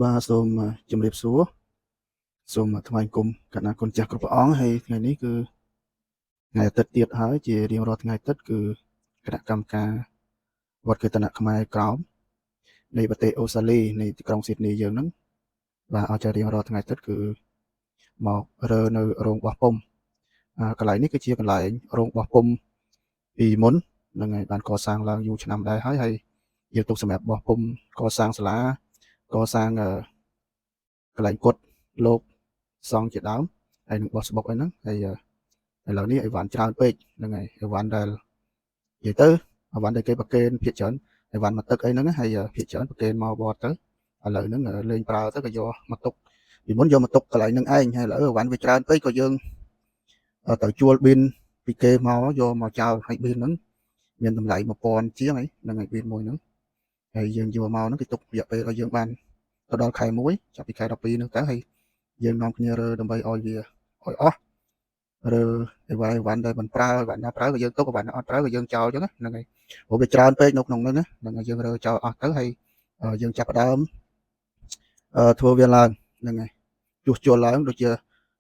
បាទសូមជម្រាបសួរសូមថ្លែងគុំកណ្ណាគុណចាស់គ្រប់ព្រះអង្គហើយថ្ងៃនេះគឺថ្ងៃអាទិត្យទៀតហើយជារៀងរាល់ថ្ងៃអាទិត្យគឺគណៈកម្មការវត្តកេតនៈខ្មែរក្រោមនៃប្រទេសអូស្ត្រាលីនៃទីក្រុងស៊ីដនីយើងហ្នឹងបាទឲ្យតែរៀងរាល់ថ្ងៃអាទិត្យគឺមករើនៅរោងបោះពុម្ពកន្លែងនេះគឺជាកន្លែងរោងបោះពុម្ពពីមុនហ្នឹងហើយបានកសាងឡើងយូរឆ្នាំដែរហើយយើងទុកសម្រាប់បោះពុម្ពកសាងសាលាកសាងកន្លែងគុតលោកសង់ជាដើមហើយនឹងបោះស្បុកអីហ្នឹងហើយឥឡូវនេះអីវ៉ាន់ច្រើនពេកហ្នឹងហើយអីវ៉ាន់ដែលនិយាយទៅអីវ៉ាន់ដែលគេប្រគេនភាគច្រើនអីវ៉ាន់មកទឹកអីហ្នឹងហើយភាគច្រើនប្រគេនមកវត្តទៅឥឡូវហ្នឹងលេងប្រើទៅក៏យកមកទុកពីមុនយកមកទុកកន្លែងហ្នឹងឯងហើយឥឡូវអីវ៉ាន់វាច្រើនពេកក៏យើងទៅជួលប៊ីនពីគេមកយកមកចោលហើយប៊ីនហ្នឹងមានតម្លៃ1000ជាងហ្នឹងហើយប៊ីនមួយហ្នឹងហើយយើងយកមកហ្នឹងគេទុករយៈពេលឲ្យយើងបានទៅដល់ខែ1ចាប់ពីខែ12ហ្នឹងទៅហើយយើងនាំគ្នារើដើម្បីឲ្យវាឲ្យអស់រើអីវ៉ាន់ដែលមិនប្រើអីវ៉ាន់ណាប្រើក៏យើងទុកអីវ៉ាន់ណាអត់ប្រើក៏យើងចោលអញ្ចឹងហ្នឹងហើយព្រោះវាច្រើនពេកនៅក្នុងហ្នឹងណាហ្នឹងហើយយើងរើចោលអស់ទៅហើយយើងចាប់ផ្ដើមធ្វើវាឡើងហ្នឹងហើយជួសជុលឡើងដូចជា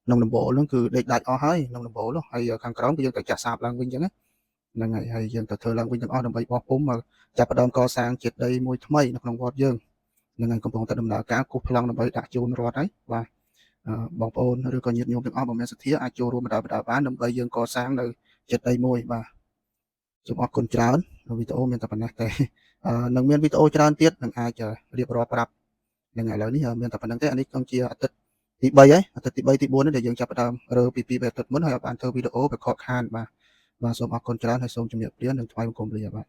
ក្នុងដំបូលហ្នឹងគឺដេកដាច់អស់ហើយក្នុងដំបូលនោះហើយខាងក្រោមគឺយើងទៅចាក់សាបឡើងវិញអញ្ចឹងហ្នឹងហើយយើងទៅធ្វើឡើងវិញទាំងអស់ដើម្បីបោះពុម្ពមកចាប់ផ្ដើមកសាងជាតិដីមួយថ្មីនៅក្នុងវត្តយើងហ្នឹងហើយកំពុងតែដំណើរការគូសប្លង់ដើម្បីដាក់ជូនរដ្ឋហើយបាទបងប្អូនឬក៏ញាតិញោមទាំងអស់បើមានសទ្ធាអាចចូលរួមបណ្ដាបានដើម្បីយើងកសាងនៅចិត្តដីមួយបាទសូមអរគុណច្រើនវីដេអូមានតែប៉ុណ្ណេះទេនឹងមានវីដេអូច្រើនទៀតនឹងអាចរៀបរាប់ប្រាប់នឹងឥឡូវនេះមានតែប៉ុណ្្នឹងទេអានេះគឺជាអាទិត្យទី3ហើយអាទិត្យទី3ទី4នេះដែលយើងចាប់ផ្ដើមរើពី2អាទិត្យមុនហើយបានធ្វើវីដេអូប្រកបខានបាទសូមអរគុណច្រើនហើយសូមជម្រាបលានិងថ្វាយបង្គំលាបាទ